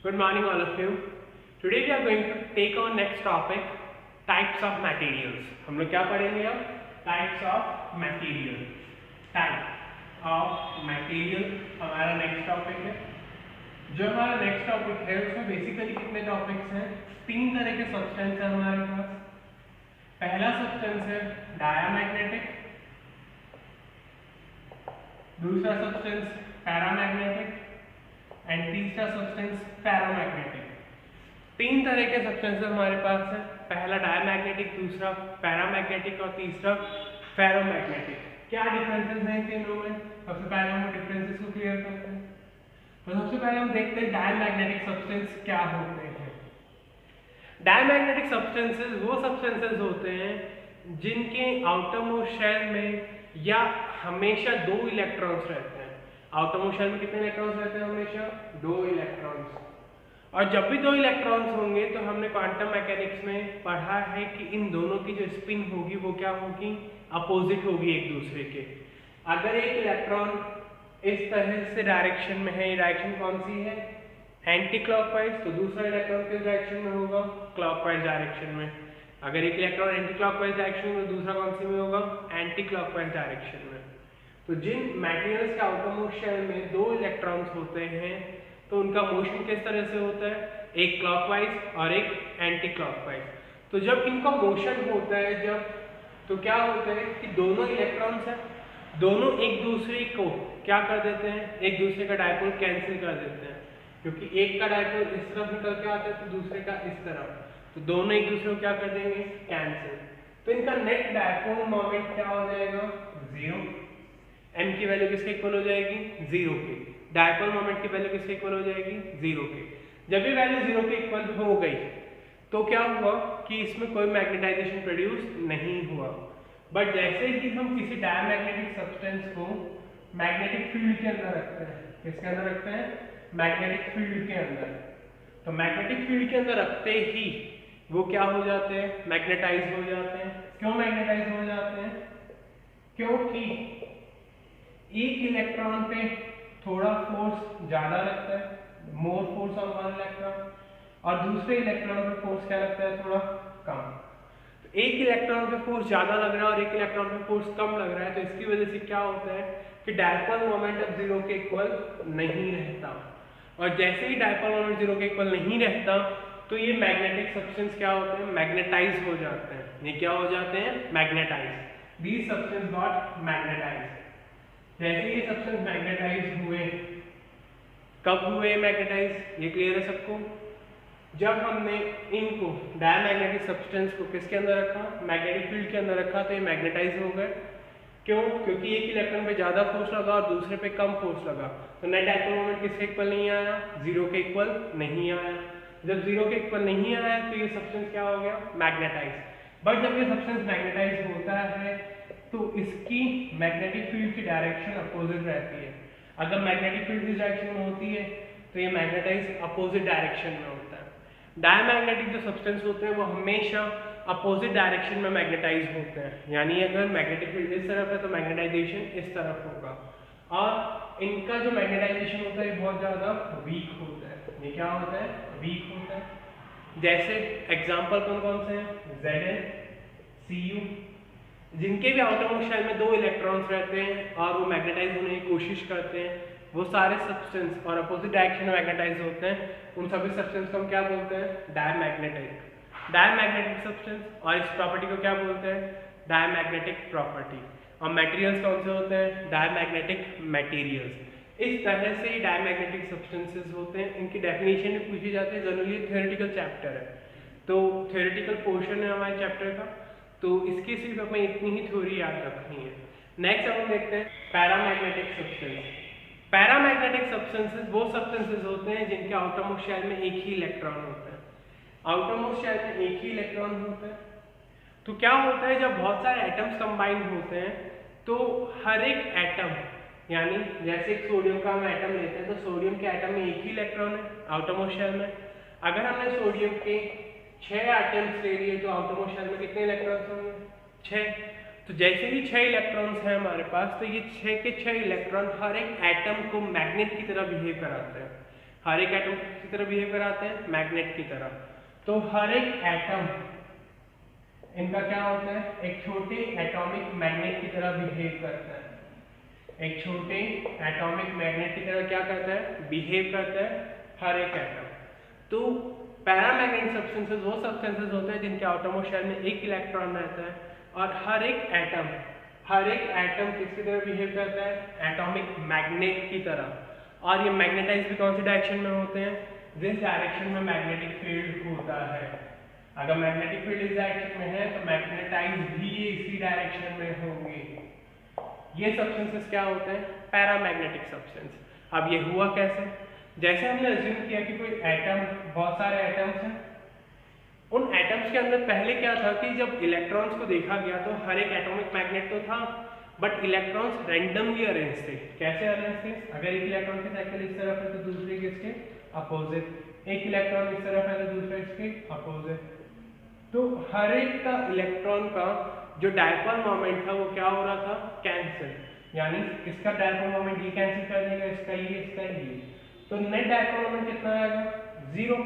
Good morning all of you. Today we are going to take our next topic, types of materials. हम लोग क्या पढ़ेंगे अब? Types of material. Type of material हमारा next topic है. जो हमारा next topic है उसमें basically कितने topics हैं? 3 तरह के substance हैं हमारे पास. पहला substance है diamagnetic, दूसरा substance paramagnetic एंड तीसरा सब्सटेंस पैरामैग्नेटिक. 3 तरह के सब्सटेंसेस हमारे पास है. पहला डायमैग्नेटिक, दूसरा पैरामैग्नेटिक और तीसरा फेरोमैग्नेटिक. क्या डिफरेंसेस हैं इन तीनों में? सबसे पहले हम डिफरेंसेस को क्लियर करते हैं. तो सबसे पहले हम देखते हैं डायमैग्नेटिक सब्सटेंस क्या होते हैं. डायमैग्नेटिक सब्सटेंसेस वो सब्सटेंसेस होते हैं जिनके आउटर मोस्ट शेल में या हमेशा 2 इलेक्ट्रॉन्स रहते हैं. आउटर मोस्ट शेल में कितने इलेक्ट्रॉन्स रहते हैं? हमेशा 2 इलेक्ट्रॉन्स. और जब भी 2 इलेक्ट्रॉन्स होंगे तो हमने क्वांटम मैकेनिक्स में पढ़ा है कि इन दोनों की जो स्पिन होगी वो क्या होगी? अपोजिट होगी एक दूसरे के. अगर एक इलेक्ट्रॉन इस तरह से डायरेक्शन में है, ये डायरेक्शन कौन सी है? Anti clockwise. तो दूसरा इलेक्ट्रॉन किस डायरेक्शन में होगा? क्लॉकवाइज डायरेक्शन में. अगर एक इलेक्ट्रॉन एंटी क्लॉकवाइज डायरेक्शन में, दूसरा कौन सी में होगा? एंटी क्लॉकवाइज डायरेक्शन में. तो जिन मटेरियल्स के आउटर मोस्ट शेल में 2 इलेक्ट्रॉन्स होते हैं तो उनका मोशन किस तरह से होता है? एक क्लॉकवाइज और एक एंटी क्लॉकवाइज. तो जब इनका मोशन होता है तो क्या होता है कि दोनों इलेक्ट्रॉन्स हैं, दोनों एक दूसरे को क्या कर देते हैं? एक दूसरे का डायपोल कैंसिल कर देते हैं. क्योंकि एक का डायपोल इस तरफ निकल के आता है तो दूसरे का इस तरफ, तो दोनों एक दूसरे को क्या कर देंगे? कैंसिल. तो इनका नेट डायपोल मोमेंट क्या हो जाएगा? 0. m की वैल्यू किसके इक्वल हो जाएगी? 0 के. डायपोल मोमेंट की वैल्यू किसके इक्वल हो जाएगी? 0 के. जब ये वैल्यू 0 के इक्वल हो गई तो क्या हुआ कि इसमें कोई मैग्नेटाइजेशन प्रोड्यूस नहीं हुआ. बट जैसे ही हम किसी डायमैग्नेटिक सब्सटेंस को मैग्नेटिक फील्ड के अंदर रखते हैं, किसके अंदर रखते हैं? मैग्नेटिक फील्ड के अंदर. तो मैग्नेटिक फील्ड के अंदर रखते ही वो क्या हो जाते हैं? मैग्नेटाइज हो जाते हैं. क्यों मैग्नेटाइज हो जाते हैं? क्योंकि एक इलेक्ट्रॉन पे थोड़ा फोर्स ज्यादा लगता है, more force on one electron, और दूसरे इलेक्ट्रॉन पे फोर्स क्या लगता है? थोड़ा कम. तो एक इलेक्ट्रॉन पे फोर्स ज्यादा लग रहा है और एक इलेक्ट्रॉन पे फोर्स कम लग रहा है, तो इसकी वजह से क्या होता है कि डायपोल मोमेंट अब 0 के इक्वल नहीं रहता. और जैसे ही डायपोल मोमेंट 0 के इक्वल नहीं रहता तो ये मैग्नेटिक सब्सटेंस क्या होते हैं? मैग्नेटाइज हो जाते हैं. ये क्या हो जाते हैं? Magnetize. These substance got magnetize. जैसे ये सब्सटेंस मैग्नेटाइज हुए, कब हुए मैग्नेटाइज? ये क्लियर है सबको? जब हमने इनको डायमैग्नेटिक सब्सटेंस को किसके अंदर रखा? मैग्नेटिक फील्ड के अंदर रखा, तो ये मैग्नेटाइज हो गए. क्यों? क्योंकि एक इलेक्ट्रॉन पे ज्यादा फोर्स लगा और दूसरे पे कम फोर्स लगा, तो नेट डायपोल मोमेंट किसके इक्वल नहीं आया? 0 के इक्वल नहीं आया. जब 0 के इक्वल नहीं आया तो ये सब्सटेंस क्या हो गया? मैग्नेटाइज. बट जब ये सब्सटेंस मैग्नेटाइज होता है तो इसकी मैग्नेटिक फील्ड की डायरेक्शन अपोजिट रहती है. अगर मैग्नेटिक फील्ड इस डायरेक्शन में होती है तो ये मैग्नेटाइज अपोजिट डायरेक्शन में होता है. डायमैग्नेटिक जो सब्सटेंस होते हैं वो हमेशा अपोजिट डायरेक्शन में मैग्नेटाइज होते हैं. यानी अगर मैग्नेटिक फील्ड इस तरफ है तो मैग्नेटाइजेशन इस तरफ होगा, और इनका जो मैग्नेटाइजेशन होता है बहुत ज्यादा वीक होता है. ये क्या होता है? वीक होता है. जैसे एग्जाम्पल कौन कौन से हैं? Zn, Cu, जिनके भी आउटर मोस्ट शेल में 2 इलेक्ट्रॉन्स रहते हैं और वो मैग्नेटाइज होने की कोशिश करते हैं, वो सारे सब्सटेंस और अपोजिट डायरेक्शन में मैग्नेटाइज होते हैं. उन सभी सब्सटेंस को हम क्या बोलते हैं? डायमैग्नेटिक. Diamagnetic substance. और इस प्रॉपर्टी को क्या बोलते हैं? Diamagnetic property. और मटेरियल्स कौन से होते हैं? Diamagnetic materials. इस तरह से डायमैग्नेटिक सब्सटेंसेस होते हैं. इनकी डेफिनेशन भी पूछी जाती है. जनरली थ्योरेटिकल चैप्टर है, तो थ्योरेटिकल पोर्शन है हमारे चैप्टर का, तो इसकी सिर्फ हमें इतनी ही थ्योरी याद रखनी है. नेक्स्ट हम देखते हैं पैरामैग्नेटिक सब्सटेंस. पैरामैग्नेटिक सब्सटेंसेस वो सब्सटेंसेस होते हैं जिनके आउटर मोस्ट शेल में एक ही इलेक्ट्रॉन होता है. आउटर मोस्ट शेल में एक ही इलेक्ट्रॉन होता है. तो क्या होता है जब बहुत सारे एटम्स कंबाइन होते हैं तो हर एक एटम, यानी जैसे एक सोडियम का हम एटम लेते हैं तो सोडियम के एटम में एक ही इलेक्ट्रॉन है आउटर मोस्ट शेल में. अगर हमने सोडियम के 6 एटम्स ले लिए तो आउटर मोस्ट शेल में कितने इलेक्ट्रॉन्स होंगे? 6. तो जैसे ही 6 इलेक्ट्रॉन्स हैं हमारे पास, तो ये 6 के 6 इलेक्ट्रॉन हर एक एटम को मैग्नेट की तरह बिहेव कराते हैं. हर एक एटम की तरह बिहेव कराते हैं, मैग्नेट की तरह। तो हर एक एटम इनका क्या होता है, एक छोटे एटॉमिक मैग्नेट की तरह बिहेव करता है। एक छोटे एटॉमिक मैग्नेट की तरह क्या करता है, बिहेव करता है हर एक एटम। तो पैरामैग्नेटिक सब्सटेंसेस वो सब्सटेंसेस होते हैं जिनके आउटरमोस्ट शेल में एक इलेक्ट्रॉन रहता है, और हर एक एटम किसकी तरह बिहेव करता है, एटॉमिक मैग्नेट की तरह। और ये मैग्नेटाइज भी कौन सी डायरेक्शन में होते हैं, जिस डायरेक्शन में मैग्नेटिक फील्ड होता है। अगर मैग्नेटिक फील्ड इस डायरेक्शन में है तो मैग्नेटाइज भी इसी डायरेक्शन में होंगे। ये सब्सटेंसेस क्या होते हैं, पैरामैग्नेटिक सब्सटेंस। अब ये हुआ कैसे, जैसे हमने अज्यूम किया कि कोई एटम, बहुत सारे एटम्स हैं, उन एटम्स के अंदर पहले क्या था कि जब इलेक्ट्रॉन्स को देखा गया तो हर एक एटॉमिक मैग्नेट तो था, बट इलेक्ट्रॉन्स रैंडमली अरेंज थे। कैसे अरेंज थे, अगर एक इलेक्ट्रॉन की साइकिल इस तरफ है तो दूसरे के इसके अपोजिट, एक इलेक्ट्रॉन इस तरफ है तो दूसरे इसके अपोजिट। तो हर एक का इलेक्ट्रॉन का जो डायपोल मोमेंट था वो क्या हो रहा था, कैंसिल, यानी इसका डायपोल मोमेंट ये कैंसिल कर देगा, इसका ये, तो नेट डायपोल मोमेंट कितना आएगा, 0।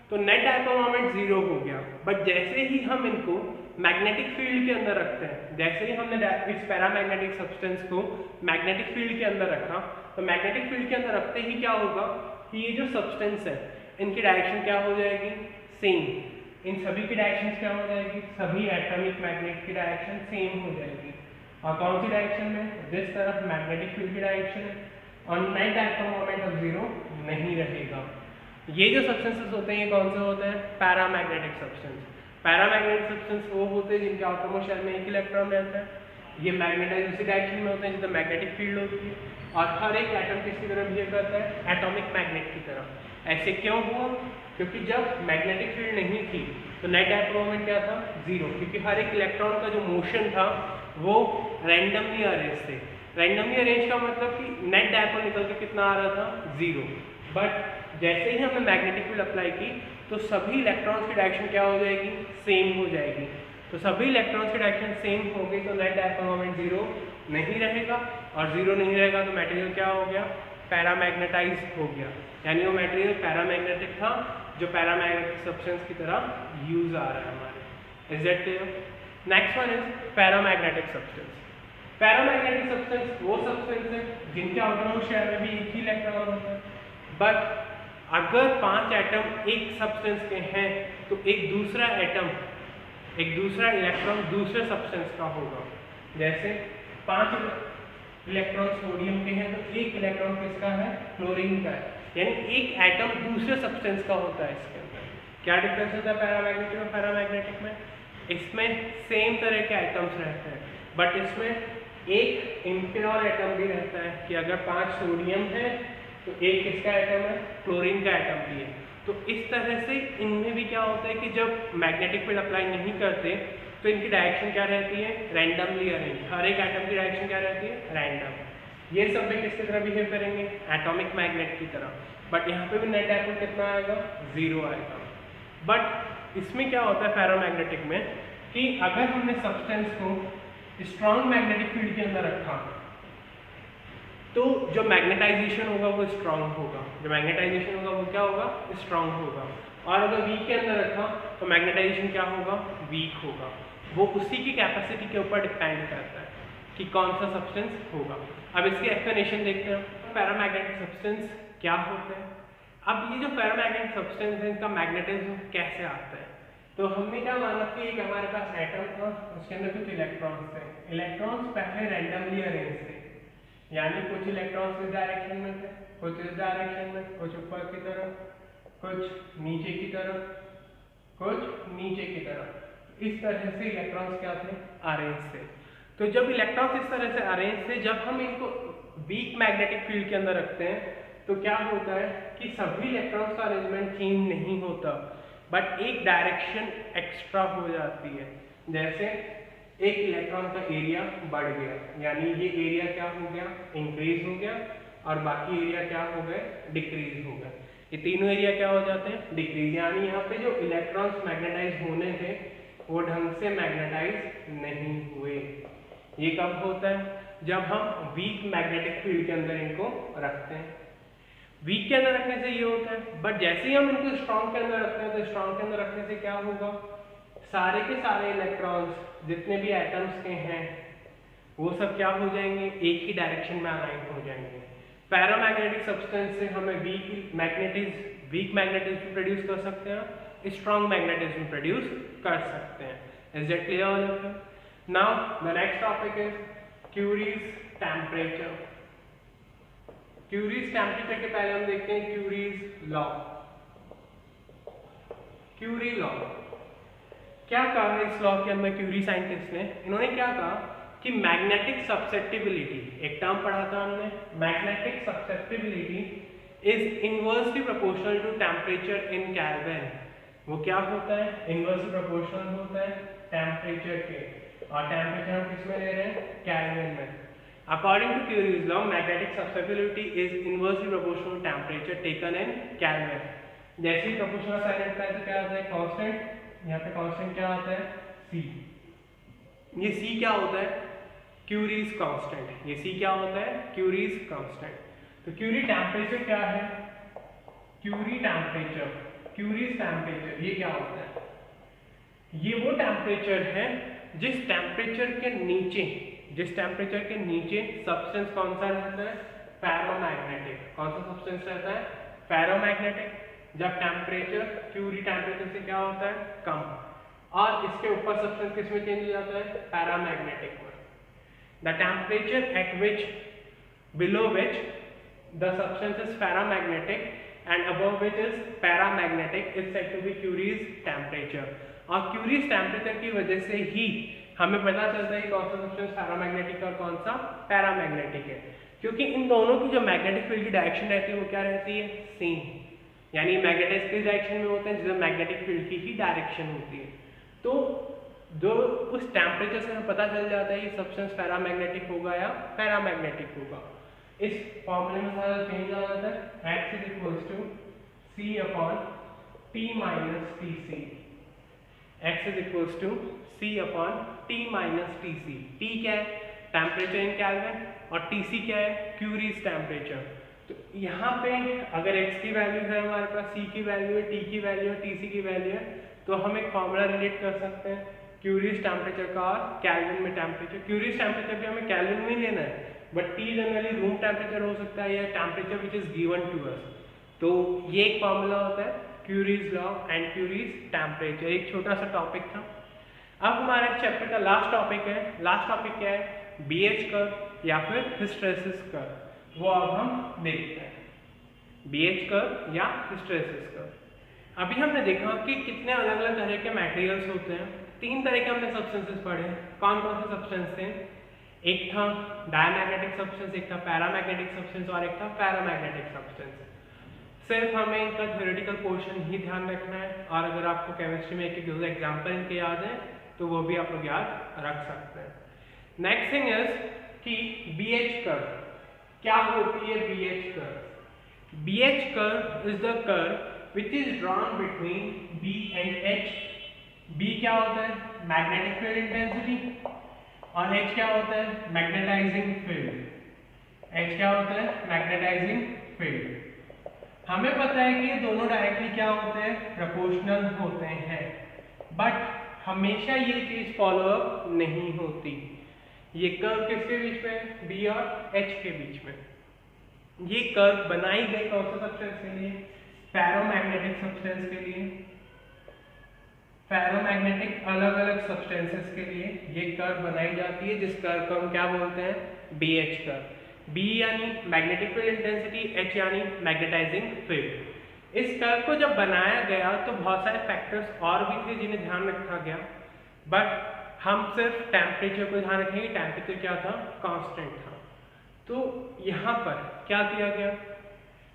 तो नेट डायपोल मोमेंट 0 हो गया। बट जैसे ही हम इनको मैग्नेटिक फील्ड के अंदर रखते हैं, जैसे ही हमने इस पैरामैग्नेटिक सब्सटेंस को मैग्नेटिक फील्ड के अंदर रखा, तो मैग्नेटिक फील्ड के अंदर रखते ही क्या होगा कि ये जो सब्सटेंस है इनकी डायरेक्शन क्या हो जाएगी, सेम। इन सभी की डायरेक्शन क्या हो जाएगी, सभी एटॉमिक मैग्नेट की डायरेक्शन सेम हो जाएगी। और कौन सी डायरेक्शन में, जिस तरफ मैग्नेटिक फील्ड की डायरेक्शन है, और नेट डायपोल मोमेंट ऑफ 0 नहीं रहेगा। ये जो सब्सटेंसेस होते हैं ये कौन से होते हैं, पैरामैग्नेटिक सब्सटेंस। पैरामैग्नेटिक सब्सटेंस वो होते हैं जिनके आउटरमोस्ट शेल में एक इलेक्ट्रॉन रहता है, ये मैग्नेटाइज उसी डायरेक्शन में होते हैं जिधर मैग्नेटिक फील्ड होती है, और हर एक एटम किसकी तरह बिहेव करता है, एटॉमिक मैग्नेट की तरह। ऐसे क्यों हुआ, क्योंकि जब मैग्नेटिक फील्ड नहीं थी तो नेट डायपोल मोमेंट क्या था, 0, क्योंकि हर एक इलेक्ट्रॉन का जो मोशन था वो रैंडमली अरेंज थे। रैंडमली अरेंज का मतलब कि नेट डायपोल निकल के कितना आ रहा था, 0। बट जैसे ही हमने मैग्नेटिक फील्ड अप्लाई की तो सभी इलेक्ट्रॉन्स की डायरेक्शन क्या हो जाएगी, सेम हो जाएगी। तो सभी इलेक्ट्रॉन्स की डायरेक्शन सेम हो गई तो नेट डायपोल मोमेंट 0 नहीं रहेगा, और 0 नहीं रहेगा तो मटेरियल क्या हो गया, पैरामैग्नेटाइज हो गया। यानी वो मटेरियल पैरामैग्नेटिक था जो पैरामैग्नेटिक सब्सटेंस की तरह यूज आ रहा है हमारे। Is that clear? Next one is paramagnetic substance. Paramagnetic substance वो सब्सटेंस है जिनके आउटरमोस्ट शेल में भी एक ही इलेक्ट्रॉन होता है, बट अगर 5 एटम एक सब्सटेंस के हैं तो एक दूसरा इलेक्ट्रॉन दूसरे सब्सटेंस का होगा। जैसे 5 इलेक्ट्रॉन सोडियम के हैं तो एक इलेक्ट्रॉन किसका है, क्लोरीन का है, यानी एक एटम दूसरे सब्सटेंस का होता है। इसके अंदर क्या डिफरेंस होता है पैरामैग्नेटिक और पैरामैग्नेटिक में, इसमें सेम तरह के एटम्स रहते हैं, बट इसमें एक इम्प्योर एटम भी रहता है कि अगर 5 सोडियम है तो एक किसका एटम है, क्लोरीन का एटम भी है। तो इस तरह से इनमें भी क्या होता है कि जब मैग्नेटिक फील्ड अप्लाई नहीं करते तो इनकी डायरेक्शन क्या रहती है, रैंडमली अरेंज। हर एक एटम की डायरेक्शन क्या रहती है, रैंडम। ये सब में किसकी तरह बिहेव करेंगे, एटॉमिक मैग्नेट की तरह। बट यहाँ पे भी नेट डायपोल कितना आएगा, 0 आएगा। बट इसमें क्या होता है पैरामैग्नेटिक में कि अगर हमने सब्सटेंस को स्ट्रॉन्ग मैग्नेटिक फील्ड के अंदर रखा तो जो मैग्नेटाइजेशन होगा वो स्ट्रॉन्ग होगा, जो मैग्नेटाइजेशन होगा वो क्या होगा, स्ट्रॉन्ग होगा। और अगर वीक के अंदर रखा तो मैग्नेटाइजेशन क्या होगा, वीक होगा। वो उसी की कैपेसिटी के ऊपर डिपेंड करता है कि कौन सा सब्सटेंस होगा। अब इसकी एक्सप्लेनेशन देखते हैं, पैरामैग्नेटिक सब्सटेंस क्या होते हैं। अब ये जो पैरामैग्नेटिक सब्सटेंस है इनका मैग्नेटिज्म कैसे आता है, तो हमने क्या माना कि एक हमारे पास एटम था, उसके अंदर कुछ इलेक्ट्रॉन्स थे। इलेक्ट्रॉन्स पहले रैंडमली अरेंज थे, यानी कुछ इलेक्ट्रॉन्स इस डायरेक्शन में थे, कुछ इस डायरेक्शन में, कुछ ऊपर की तरफ, कुछ नीचे की तरफ, कुछ नीचे की तरफ। इस तरह से इलेक्ट्रॉन्स क्या थे, अरेंज थे। तो जब इलेक्ट्रॉन्स इस तरह से अरेंज थे, जब हम इनको वीक मैग्नेटिक फील्ड के अंदर रखते हैं तो क्या होता है कि सभी इलेक्ट्रॉन्स का अरेंजमेंट चेंज नहीं होता, बट एक डायरेक्शन एक्स्ट्रा हो जाती है। जैसे एक इलेक्ट्रॉन का एरिया बढ़ गया, यानी ये एरिया क्या हो गया, इंक्रीज हो गया, और बाकी एरिया क्या हो गए, डिक्रीज हो गए। ये तीनों एरिया क्या हो जाते हैं, डिक्रीज। यानी यहाँ पे जो इलेक्ट्रॉन्स मैग्नेटाइज होने थे वो ढंग से मैग्नेटाइज नहीं हुए। ये कब होता है, जब हम वीक मैग्नेटिक फील्ड के अंदर इनको रखते हैं। वीक के अंदर रखने से ये होता है, बट जैसे ही हम इनको स्ट्रॉन्ग के अंदर रखते हैं तो स्ट्रॉन्ग के अंदर रखने से क्या होगा, सारे के सारे इलेक्ट्रॉन्स जितने भी एटम्स के हैं वो सब क्या हो जाएंगे, एक ही डायरेक्शन में अलाइन हो जाएंगे। पैरामैग्नेटिक सब्सटेंस से हमें वीक मैग्नेटिज्म प्रोड्यूस कर सकते हैं, स्ट्रॉन्ग मैग्नेटिज्म प्रोड्यूस कर सकते हैं। Is that clear all of you? Now the next topic is curies temperature. Curies temperature के पहले हम देखते हैं क्यूरीज लॉ। क्यूरी लॉ क्या कहा है इस लॉ के अंदर क्यूरी साइंटिस्ट ने? इन्होंने क्या कहा कि मैग्नेटिक सब्सेप्टिबिलिटी, एक टर्म पढ़ा था हमने, magnetic susceptibility is inversely proportional to temperature in kelvin. वो क्या होता है? इनवर्सली प्रोपोर्शनल होता है टेम्परेचर के, और टेम्परेचर हम किस में ले रहे हैं? केल्विन में। According to Curie's law, magnetic susceptibility is inversely proportional to temperature taken in kelvin. जैसे ही प्रोपोर्शनल साइन हटता है तो क्या आता है? कांस्टेंट। यहाँ पे कांस्टेंट क्या आता है? C। ये C क्या होता है? Curie's constant. ये C क्या होता है? Curie's constant. तो क्यूरी टेम्परेचर क्या है? क्यूरी टेम्परेचर, क्यूरीज टेम्परेचर ये क्या होता है? ये वो टेम्परेचर है जिस टेम्परेचर के नीचे सब्सटेंस कौन सा रहता है? पैरामैग्नेटिक। कौन सा सब्सटेंस रहता है? पैरामैग्नेटिक। जब टेम्परेचर क्यूरी टेम्परेचर से क्या होता है? कम, और इसके ऊपर सब्सटेंस किस में चेंज हो जाता है? पैरामैग्नेटिक में। The temperature at which below which the substance is paramagnetic and above which is paramagnetic is said to be Curie's temperature. और क्यूरीज टेम्परेचर की वजह से ही हमें पता चलता है कि कौन सा सब्सटेंस पैरामैग्नेटिक और कौन सा पैरामैग्नेटिक है, क्योंकि इन दोनों की जो मैग्नेटिक फील्ड की डायरेक्शन रहती है वो क्या रहती है? सेम। यानी मैग्नेटिक किस डायरेक्शन में होते हैं? जिसमें मैग्नेटिक फील्ड की ही डायरेक्शन होती है। तो जो उस टेम्परेचर से हमें पता चल जाता है कि सब्सटेंस पैरामैग्नेटिक होगा या पैरामैग्नेटिक होगा। इस फॉर्मूले में सारा चेंज आ जाता है। x is equals to c upon t minus T C. x is equals to c upon t minus T C. t क्या है? टेम्परेचर इन केल्विन, और Tc क्या है? Curie's temperature. तो यहाँ पे अगर x की वैल्यू है हमारे पास, c की वैल्यू है, t की वैल्यू है, Tc की वैल्यू है, तो हम एक फॉर्मूला रिलेट कर सकते हैं क्यूरीज टेम्परेचर का और केल्विन में टेम्परेचर। क्यूरीज टेम्परेचर भी हमें केल्विन में ही लेना है, but T generally room temperature हो सकता है या temperature which is given to us. तो ये एक फॉर्मूला होता है Curie's law and Curie's temperature. एक छोटा सा टॉपिक था। अब हमारे चैप्टर का लास्ट टॉपिक है। लास्ट टॉपिक क्या है? BH कर्व या फिर हिस्टैरिसीस कर्व। वो अब हम देखते हैं, BH कर्व या हिस्टैरिसीस कर्व। अभी हमने देखा कि कितने अलग अलग तरह के मटेरियल्स होते हैं। 3 तरह के हमने सब्सटेंसेस पढ़े। कौन कौन से सब्सटेंस थे? एक था डायमैग्नेटिक सब्सटेंस, एक था पैरामैग्नेटिक सब्सटेंस और एक था पैरामैग्नेटिक सब्सटेंस। सिर्फ हमें इनका थ्योरेटिकल पोर्शन ही ध्यान रखना है, और अगर आपको केमिस्ट्री में एक दो एग्जाम्पल इनके याद है तो वो भी आप लोग याद रख सकते हैं। नेक्स्ट थिंग इज कि BH कर्व क्या होती है? BH curve, BH curve is the curve which is drawn between B and H। B क्या होता है? मैग्नेटिक फील्ड इंटेंसिटी, और H क्या होता है? Magnetizing field. H क्या होता है? Magnetizing field. हमें पता है कि ये दोनों डायरेक्टली क्या होते हैं? प्रोपोर्शनल होते हैं, बट हमेशा ये चीज फॉलो अप नहीं होती। ये कर्व किसके बीच में? B और H के बीच में। ये कर्व बनाई गई कौन से सब्सटेंस के लिए? पैरामैग्नेटिक सब्सटेंस के लिए। पैरामैग्नेटिक अलग अलग सब्सटेंसेस के लिए ये कर्व बनाई जाती है, जिस कर्व को हम क्या बोलते हैं? BH curve. B यानी मैग्नेटिक फील्ड इंटेंसिटी, H यानी मैग्नेटाइजिंग फील्ड। इस कर्व को जब बनाया गया तो बहुत सारे फैक्टर्स और भी थे जिन्हें ध्यान रखा गया, बट हम सिर्फ टेम्परेचर को ध्यान रखेंगे। टेम्परेचर क्या था? कांस्टेंट था। तो यहाँ पर क्या किया गया?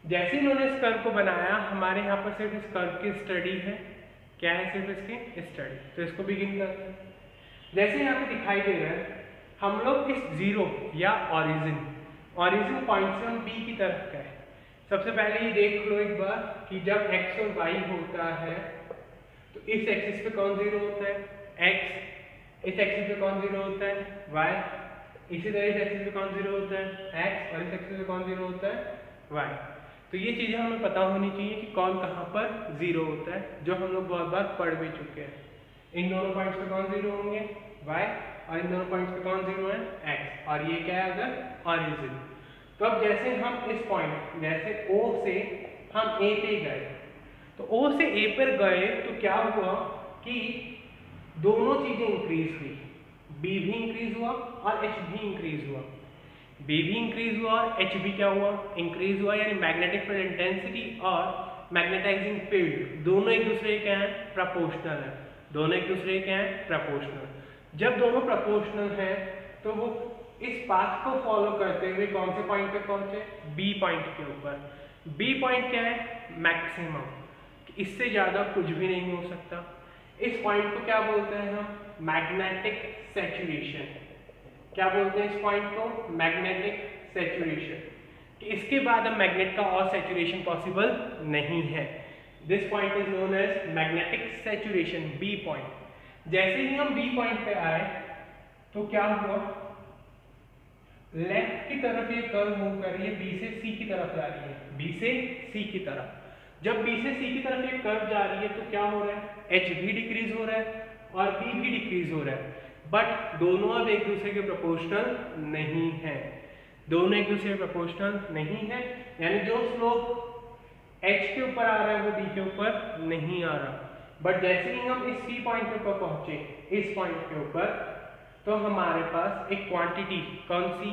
जैसे इन्होंने इस कर्व को बनाया, हमारे यहाँ पर सिर्फ इस कर्व की स्टडी है। क्या है? सिर्फ इसकी स्टडी। तो इसको बिगिन करते हैं। जैसे यहाँ पे दिखाई दे रहा है, हम लोग इस जीरो या ओरिजिन पॉइंट से हम B की तरफ गए। सबसे पहले ये देख लो एक बार कि जब x और y होता है तो इस एक्सिस पे कौन जीरो होता है? x। इस एक्सिस पे कौन जीरो होता है? y। इसी तरह इस एक्सिस पे कौन जीरो होता है? x, और इस एक्सिस पे कौन जीरो होता है? y। तो ये चीज़ें हमें पता होनी चाहिए कि कौन कहाँ पर जीरो होता है, जो हम लोग बहुत बार पढ़ भी चुके हैं। इन दोनों पॉइंट्स पे कौन जीरो होंगे, y, और इन दोनों पॉइंट्स पे कौन जीरो है, x, और ये क्या है अगर ऑरिजिन। तो अब जैसे हम इस पॉइंट जैसे O से हम A पे गए, तो O से A पर गए तो क्या हुआ कि दोनों चीजें इंक्रीज हुई, B भी इंक्रीज हुआ और H भी इंक्रीज हुआ। B भी इंक्रीज हुआ और H भी क्या हुआ, इंक्रीज हुआ, यानी मैग्नेटिक फील्ड इंटेंसिटी और मैग्नेटाइजिंग फील्ड दोनों एक दूसरे के हैं प्रोपोर्शनल है, दोनों एक दूसरे के हैं प्रोपोर्शनल। जब दोनों प्रोपोर्शनल हैं तो वो इस पाथ को फॉलो करते हुए कौन से पॉइंट पे पहुंचे, B पॉइंट के ऊपर। B पॉइंट क्या है, मैक्सिमम, इससे ज्यादा कुछ भी नहीं हो सकता। इस पॉइंट को क्या बोलते हैं हम, मैग्नेटिक सैचुरेशन। क्या बोलते हैं इस पॉइंट को, मैग्नेटिक सैचुरेशन, कि इसके बाद अब मैग्नेट का और सैचुरेशन पॉसिबल नहीं है। This point is known as magnetic saturation, B point. जैसे ही हम बी पॉइंट पे आए तो क्या हुआ, लेफ्ट की तरफ ये कर्व मूव कर रही है, बी से सी की तरफ जा रही है, बी से सी की तरफ। जब बी से सी की तरफ ये कर्व जा रही है तो क्या हो रहा है, एच भी डिक्रीज हो रहा है और बी भी डिक्रीज हो रहा है, बट दोनों अब एक दूसरे के प्रोपोर्शनल नहीं है, दोनों एक दूसरे के प्रोपोर्शनल नहीं है, यानी जो स्लोप H के ऊपर आ रहा है वो B के ऊपर नहीं आ रहा। बट जैसे ही हम इस C पॉइंट के ऊपर पहुंचे, इस पॉइंट के ऊपर, तो हमारे पास एक क्वांटिटी कौन सी,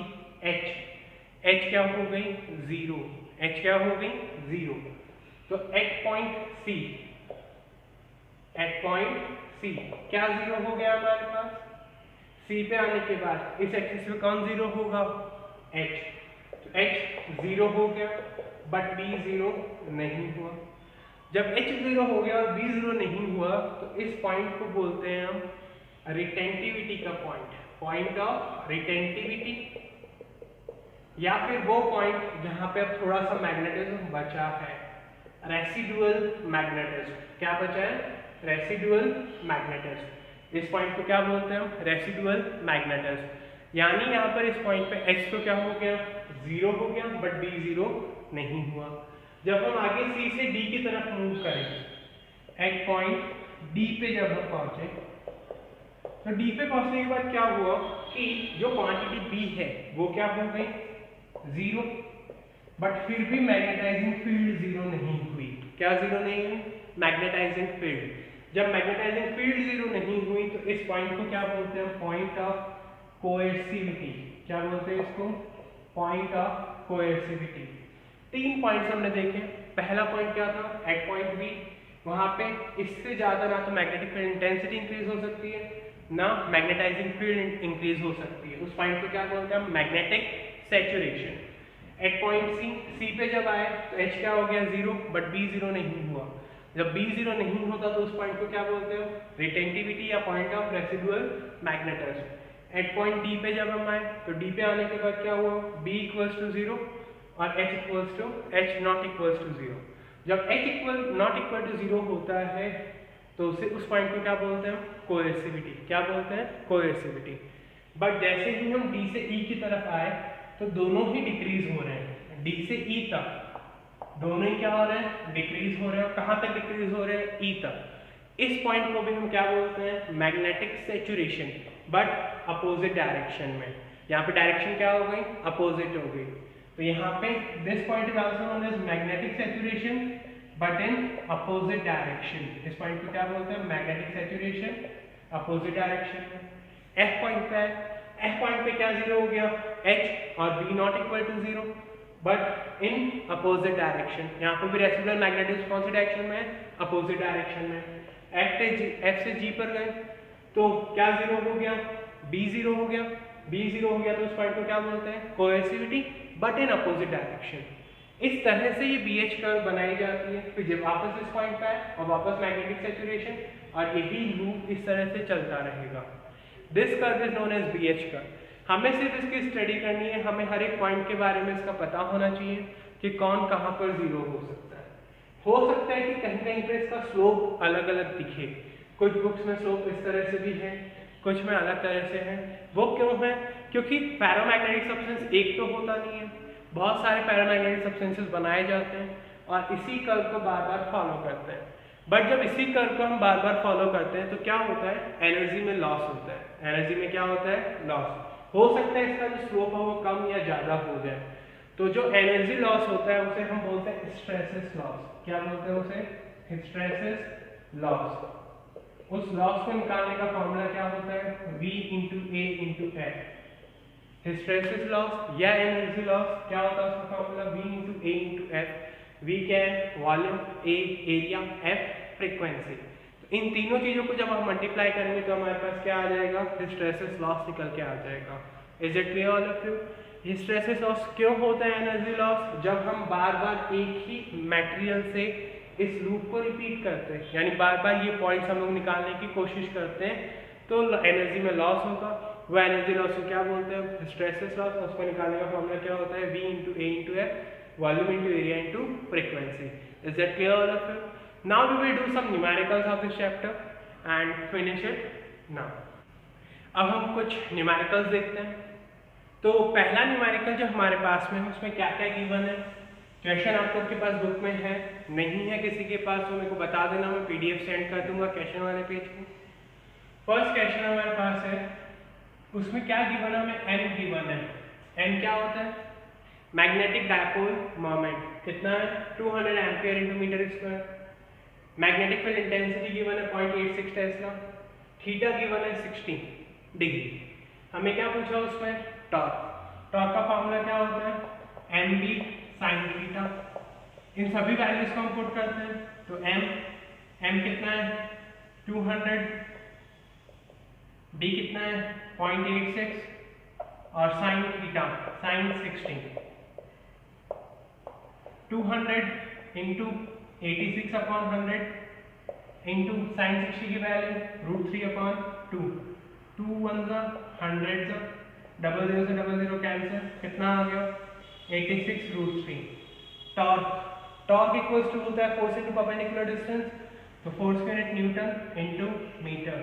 H क्या हो गई, जीरो, H क्या हो गई, जीरो। तो एट पॉइंट C क्या जीरो हो गया हमारे पास, C पे आने के बाद इस एक्सिस पे कौन जीरो होगा, H। तो H जीरो हो गया बट B जीरो नहीं हुआ। जब H जीरो हो गया और B जीरो नहीं हुआ तो इस पॉइंट को बोलते हैं हम रिटेंटिविटी का पॉइंट, पॉइंट ऑफ रिटेंटिविटी, या फिर वो पॉइंट जहां पे अब थोड़ा सा मैग्नेटिज्म बचा है, रेसिडुअल मैग्नेटिज्म। क्या बचा है, रेसिडुअल मैग्नेटिज्म। इस पॉइंट को क्या बोलते हैं हम, रेसिडुअल मैग्नेटिज्म। यानी यहाँ पर इस पॉइंट पे H तो क्या हो गया, जीरो हो गया, बट B जीरो नहीं हुआ। जब हम आगे C से D की तरफ मूव करें, एट पॉइंट D पे जब हम पहुंचे, तो D पे पहुंचने के बाद क्या हुआ कि जो क्वांटिटी B है वो क्या हो गई, जीरो, बट फिर भी मैग्नेटाइजिंग फील्ड जीरो नहीं हुई। क्या जीरो नहीं हुई, मैग्नेटाइजिंग फील्ड। जब मैग्नेटाइजिंग फील्ड जीरो नहीं हुई तो इस पॉइंट को क्या बोलते हैं, पॉइंट ऑफ कोएर्सिविटी। क्या बोलते हैं इसको, पॉइंट ऑफ कोएर्सिविटी। तीन पॉइंट्स हमने देखे। पहला पॉइंट क्या था, एट पॉइंट बी, वहां पे इससे ज्यादा ना तो मैग्नेटिक फील्ड इंटेंसिटी इंक्रीज हो सकती है ना मैग्नेटाइजिंग फील्ड इंक्रीज हो सकती है। उस पॉइंट को क्या बोलते हैं, magnetic saturation. At point C पे जब आए तो एच क्या हो गया, जीरो, बट बी जीरो नहीं हुआ। जब बी जीरो नहीं होता तो उस पॉइंट को क्या बोलते हैं, रिटेंटिविटी या point of residual magnetism. At point D पे जब हम आए तो डी पे आने के बाद क्या हुआ, बी इक्वल्स टू जीरो और H not equals to zero. जब H not equal to zero होता है तो उसे उस पॉइंट को क्या बोलते हैं, कोएर्सिविटी। क्या बोलते हैं, कोएर्सिविटी। बट जैसे ही हम डी से ई की तरफ आए तो दोनों ही डिक्रीज हो रहे हैं, डी से ई तक दोनों ही क्या हो रहे हैं, डिक्रीज हो रहे हैं। कहाँ तक डिक्रीज हो रहे हैं, ई तक। इस पॉइंट को भी हम क्या बोलते हैं, magnetic saturation, but opposite direction में। यहाँ पे डायरेक्शन क्या हो गई, अपोजिट हो गई। तो यहाँ पे this point is also known as magnetic saturation but in opposite direction. इस पॉइंट को क्या बोलते हैं, मैग्नेटिक सैचुरेशन अपोजिट डायरेक्शन में। एफ पॉइंट पे है, एफ पॉइंट पे क्या जीरो हो गया, एच और B not equal to zero but in opposite direction. यहाँ पे भी रेसिडुअल मैग्नेटिज्म कौन सी डायरेक्शन में है, अपोजिट डायरेक्शन में। एफ से जी पर गए तो क्या जीरो हो गया, बी जीरो हो गया। बी जीरो हो गया तो उस पॉइंट को क्या बोलते हैं, कोएर्सिविटी बट इन अपोजिट डायरेक्शन। इस तरह से ये BH कर्व बनाई जाती है। फिर जब वापस इस पॉइंट पे आए और वापस मैग्नेटिक सैचुरेशन, और यही लूप इस तरह से चलता रहेगा। This curve is known as BH curve. हमें सिर्फ इसकी स्टडी करनी है, हमें हर एक पॉइंट के बारे में इसका पता होना चाहिए कि कौन कहाँ पर जीरो हो सकता है। हो सकता है कि कहीं कहीं पर इसका स्लोप अलग अलग दिखे, कुछ बुक्स में स्लोप इस तरह से भी है, कुछ में अलग तरह से है। वो क्यों है, क्योंकि पैरामैग्नेटिक सब्सटेंस एक तो होता नहीं है, बहुत सारे पैरामैग्नेटिक सब्सटेंसेस बनाए जाते हैं और इसी कर्व को बार बार फॉलो करते हैं। बट जब इसी कर्व को हम बार बार फॉलो करते हैं तो क्या होता है, एनर्जी में लॉस होता है। एनर्जी में क्या होता है, लॉस। हो सकता है इसका जो स्लोप है वो कम या ज़्यादा हो जाए। तो जो एनर्जी लॉस होता है उसे हम बोलते हैं हिस्टैरिसीस लॉस। क्या बोलते हैं उसे, हिस्टैरिसीस लॉस। उस लॉस को निकालने का फॉर्मूला क्या होता है, V into A into F. Hysteresis loss या एनर्जी लॉस क्या होता है, उसका formula V into A into F. V क्या है, volume, A area, F frequency. तो इन तीनों चीज़ों को जब हम मल्टीप्लाई करेंगे तो हमारे पास क्या आ जाएगा, हिस्टैरिसीस लॉस निकल के आ जाएगा। Is it clear all of you? Hysteresis loss क्यों होता है, एनर्जी लॉस, जब हम बार बार एक ही मटेरियल से इस लूप को रिपीट करते हैं, यानी बार बार ये पॉइंट्स हम लोग निकालने की कोशिश करते हैं तो एनर्जी में लॉस होगा। वो एनर्जी लॉस को क्या बोलते हैं, हिस्टैरिसीस लॉस। उसको निकालने का फॉर्मूला क्या होता है, V into A into F, volume into area into frequency. Is that clear all of you? Now we will do some numericals of this chapter and finish it now. अब हम कुछ numericals देखते हैं। तो पहला न्यूमेरिकल जो हमारे पास में है उसमें क्या क्या गिवन है। क्वेश्चन आपके पास बुक में है, नहीं है किसी के पास तो मेरे को बता देना, मैं PDF सेंड कर दूंगा क्वेश्चन वाले पेज को। फर्स्ट क्वेश्चन हमारे पास है, उसमें क्या गिवन है, हमें N गिवन है। N क्या होता है, मैग्नेटिक डायपोल मोमेंट कितना है, 200 ampere into metre square. Magnetic field intensity given है 0.86 टेस्ला। थीटा गिवन है 60 डिग्री। हमें क्या पूछा उसमें, टॉर्क। टॉर्क का फॉर्मूला क्या होता है, mb sin थीटा। इन सभी वैल्यूज को हम पुट करते हैं तो m कितना है 200, b कितना है 0.86 और sin theta sin 60। 200 into 86 upon 100 into sine 60 की वैल्यू √3 अपॉन 2। 2 1 100, डबल जीरो से डबल जीरो कैंसिल, कितना आ गया 86 √3। टॉर्क इक्वल्स टू होता है फोर्स इंटू परपेंडिकुलर डिस्टेंस, तो फोर्स का यूनिट न्यूटन इंटू मीटर।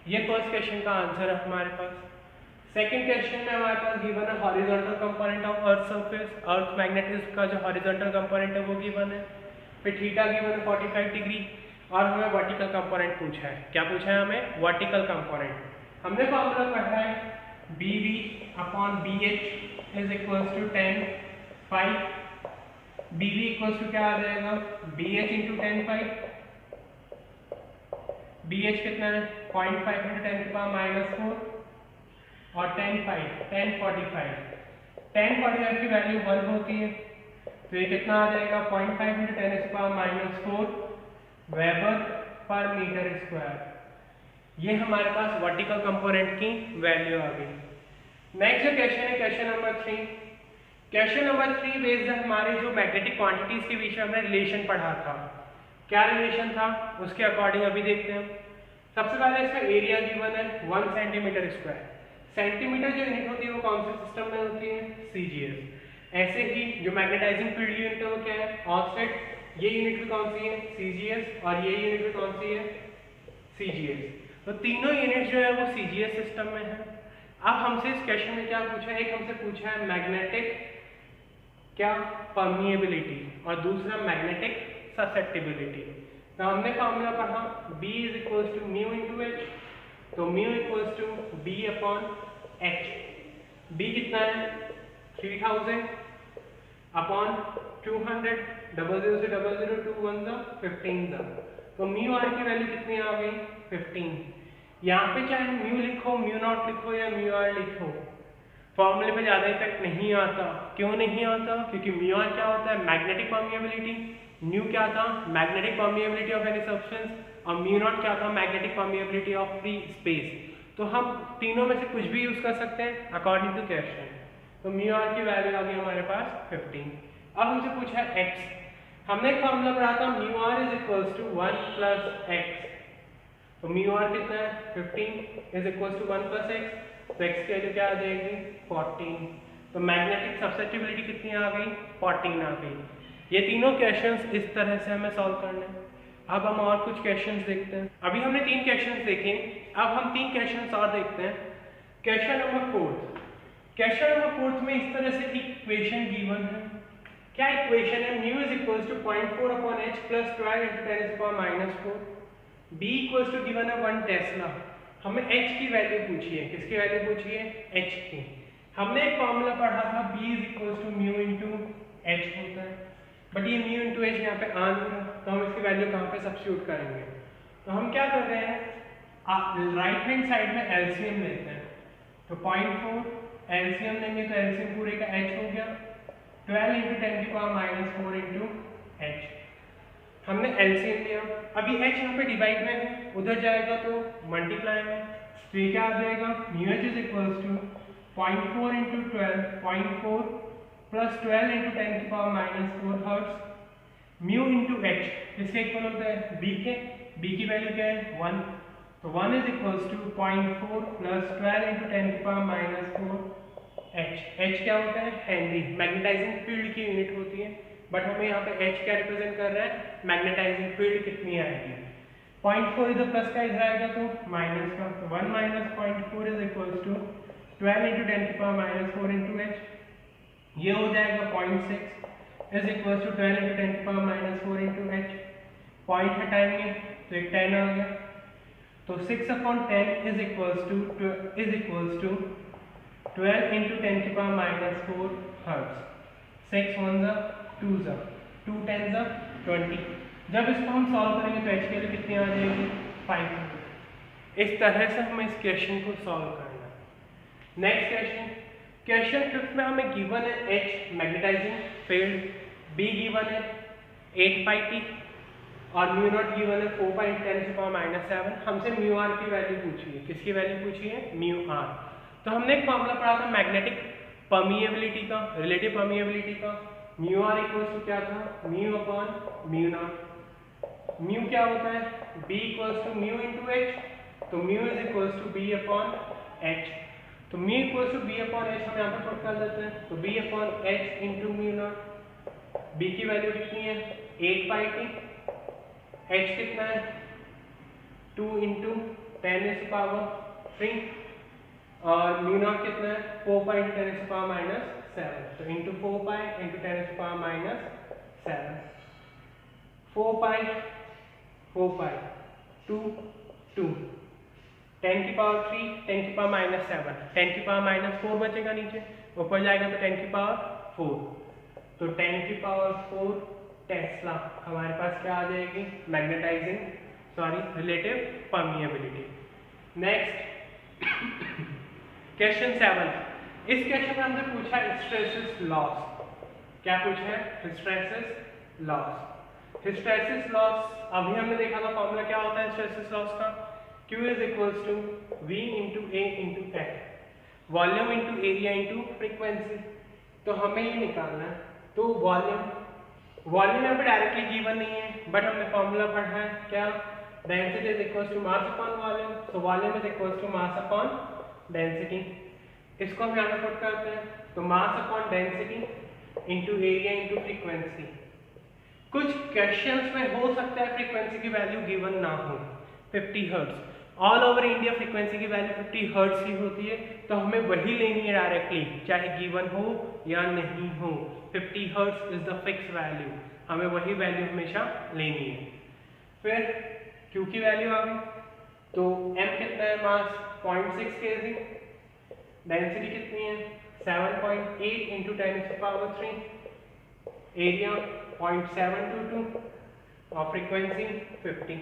ये फर्स्ट क्वेश्चन का आंसर है हमारे पास। सेकंड क्वेश्चन में हमारे पास गिवन है horizontal component of earth surface, earth magnetism का जो हॉरिजॉन्टल कंपोनेंट है वो गिवन है। फिर थीटा गिवन है 45 डिग्री और हमें वर्टिकल कंपोनेंट पूछा है। क्या पूछा है हमें, वर्टिकल कंपोनेंट। हमने फॉर्मूला पढ़ा है BV upon BH is equals to 10 pi. BV equals to क्या आ जाएगा, BH इंटू 10 पाई। BH कितना है 0.5 इंटू 10 की पावर -4 और 1045 की वैल्यू 1 होती है, तो ये कितना आ जाएगा 0.5 इंटू 10 की power -4 weber per metre square. ये हमारे पास वर्टिकल कंपोनेंट की वैल्यू आ गई। नेक्स्ट जो क्वेश्चन है question number 3। Question number 3 based हमारे जो मैग्नेटिक क्वांटिटीज के बीच में हमने रिलेशन पढ़ा था। क्या रिलेशन था उसके अकॉर्डिंग अभी देखते हैं। सबसे पहले इसका एरिया गिवन है 1 सेंटीमीटर स्क्वायर। सेंटीमीटर जो यूनिट होती है वो कौन से सिस्टम में होती है, CGS। ऐसे ही जो मैग्नेटाइजिंग फील्ड यूनिट है वो क्या है, ऑफसेट। ये यूनिट भी कौन सी है, CGS, और ये यूनिट भी कौन सी है, CGS। तो तीनों यूनिट जो है वो CGS सिस्टम में है। अब हमसे इस क्वेश्चन में क्या पूछा है, एक हमसे पूछा है मैग्नेटिक क्या परमिएबिलिटी और दूसरा मैग्नेटिक ससेप्टिबिलिटी। तो हमने फॉर्मूला पढ़ा B is equals to mu into H, तो mu equals to B upon H। B कितना है 3000 अपॉन 200, डबल जीरो से डबल जीरो 2 1 15। तो म्यू आर की वैल्यू कितनी आ गई 15। यहाँ पे चाहे म्यू लिखो, म्यू नॉट लिखो या म्यू आर लिखो, फॉर्मूले पे ज्यादा इफेक्ट नहीं आता। क्यों नहीं आता, क्योंकि म्यू आर क्या होता है मैग्नेटिक परमिएबिलिटी, म्यू क्या था magnetic permeability of any substance, और म्यू नॉट क्या था magnetic permeability of free space. तो हम तीनों में से कुछ भी यूज कर सकते हैं अकॉर्डिंग टू क्वेश्चन। तो म्यू आर की वैल्यू आ गई हमारे पास 15। अब हमसे पूछा है x। हमने एक फॉर्मूला पढ़ा था mu R is equals to 1 plus x। तो म्यू आर कितना है 15 is equals to 1 plus x, तो x की वैल्यू क्या आ जाएगी 14। तो मैग्नेटिक ससेप्टिबिलिटी कितनी आ गई 14 आ गई। ये तीनों क्वेश्चंस इस तरह से हमें सॉल्व करने हैं। अब हम और कुछ क्वेश्चंस देखते हैं। अभी हमने 3 क्वेश्चंस देखे, अब हम 3 क्वेश्चंस और देखते हैं। Question number 4। क्वेश्चन नंबर 4 में इस तरह से इक्वेशन गिवन है। क्या इक्वेशन है? Mu is equals to 0.4 upon h plus 12 into 10 to power -4। b equals to given है 1 टेस्ला। हमें h की वैल्यू पूछी है। किसकी वैल्यू पूछी है? h की। हमने एक फॉर्मूला पढ़ा था b is equals to mu into h होता है, बट ये म्यू इंटू h यहाँ पे आ नहीं रहा, तो हम इसकी वैल्यू कहाँ पे सब्स्टिट्यूट करेंगे? तो हम क्या कर रहे हैं, राइट हैंड साइड में एलसीएम लेते हैं। तो 0.4 एलसीएम लेंगे तो एलसीएम पूरे का h हो गया 12 इंटू 10 की पावर -4 इंटू h। हमने एलसीएम लिया। अभी h यहाँ पे डिवाइड में है, उधर जाएगा तो मल्टीप्लाई में, तो ये क्या आ जाएगा? Mu h is equals to 0.4 into 12, 0.4 plus 12 into 10 की power -4 hertz. Mu into h किसके इक्वल होता है? b के। b की वैल्यू क्या है? 1। तो 1 is equals to 0.4 plus 12 into 10 की पावर -4 h क्या होता है? हेनरी। मैग्नेटाइजिंग फील्ड की यूनिट होती है, बट हमें यहाँ पे h क्या रिप्रेजेंट कर रहा है? मैग्नेटाइजिंग फील्ड कितनी आएगी? 0.4 इधर प्लस का इधर आएगा तो माइनस का, तो 1 minus 0.4 is equals to 12 into 10 की पावर -4 इंटू h। ये हो जाएगा 0.6 इज इक्वल्स टू 12 इंटू 10 की पावर -4 इंटू h। पॉइंट हटाएंगे तो एक 10 आ गया, तो 6/10 इज इक्वल्स टू 12 इंटू 10 की पावर -4 हर्ट्ज। 6 1 जा 2 जा 2 10 जा 20। जब इसको हम सॉल्व करेंगे तो h की वैल्यू कितनी आ जाएगी? 500। इस तरह से हमें इस क्वेश्चन को सॉल्व करना है। नेक्स्ट क्वेश्चन, क्वेश्चन 5 में हमें गिवन है h magnetising field, b given है 8 पाई t और म्यू नॉट गिवन है 4 पाई 10 की पावर -7। हमसे म्यू r की वैल्यू पूछी है। किसकी वैल्यू पूछी है? Mu r। तो हमने एक फॉर्मूला पढ़ा था मैग्नेटिक परमिएबिलिटी का, रिलेटिव परमिएबिलिटी का। म्यू r इक्वल्स टू क्या था? Mu upon mu not. Mu क्या होता है? b equals to mu into h, तो mu is equals to b upon h। तो mu equals to b upon h हम यहाँ पे पुट कर देते हैं, तो b upon h into mu naught. b की वैल्यू कितनी है? 8 पाई t। h कितना है? 2 इंटू 10 इज पावर 3 और म्यू नॉट कितना है? 4 पाई इंटू 10 इज पावर -7। तो into 4 pi into 10 is power -7। 4 पाई 2 2 10 की पावर 3 10 की पावर -7 10 की पावर -4 बचेगा नीचे, ऊपर जाएगा तो 10 की पावर 4। तो 10 की पावर 4 टेस्ला हमारे पास क्या आ जाएगी? Relative permeability. Next question 7। इस क्वेश्चन में हमसे पूछा हिस्टैरिसीस लॉस। क्या पूछा है? Hysteresis loss. हिस्टैरिसीस लॉस अभी हमने देखा था फॉर्मूला क्या होता है हिस्टैरिसीस लॉस का? Q is equals to V into A into F, volume into area into frequency. तो हमें ये निकालना है। तो वॉल्यूम यहाँ पे डायरेक्टली गिवन नहीं है, बट हमने फॉर्मूला पढ़ा है क्या? Density is equals to mass upon volume. So volume is equals to mass upon density. इसको हम यहाँ पे पुट करते हैं, तो mass upon density into area into frequency. कुछ क्वेश्चंस में हो सकता है फ्रीक्वेंसी की वैल्यू गिवन ना हो। 50 hertz all over India frequency की वैल्यू 50 हर्ट्ज ही होती है, तो हमें वही लेनी है डायरेक्टली, चाहे गिवन हो या नहीं हो। 50 hertz is the fix value, हमें वही वैल्यू हमेशा लेनी है। फिर Q की वैल्यू आ गई, तो M कितना है? मास 0.6 kg। डेंसिटी कितनी है? 7.8 इंटू 10⁻³ एरिया 0.722 और फ्रीक्वेंसी 50।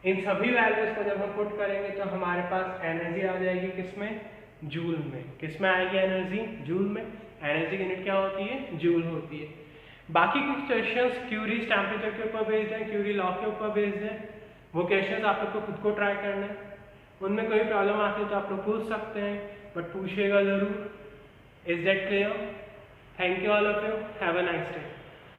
इन सभी वैल्यूज को जब हम पुट करेंगे तो हमारे पास एनर्जी आ जाएगी किसमें? जूल में। किसमें आएगी एनर्जी? जूल में। एनर्जी की यूनिट क्या होती है? जूल होती है। बाकी कुछ क्वेश्चंस क्यूरीज टेम्परेचर के ऊपर बेस्ड है, क्यूरी लॉ के ऊपर बेस्ड है, वो क्वेश्चंस आप लोग को खुद को ट्राई करना है। उनमें कोई प्रॉब्लम आती है तो आप लोग पूछ सकते हैं, बट पूछिएगा जरूर। Is that clear? Thank you all of you, have a nice day.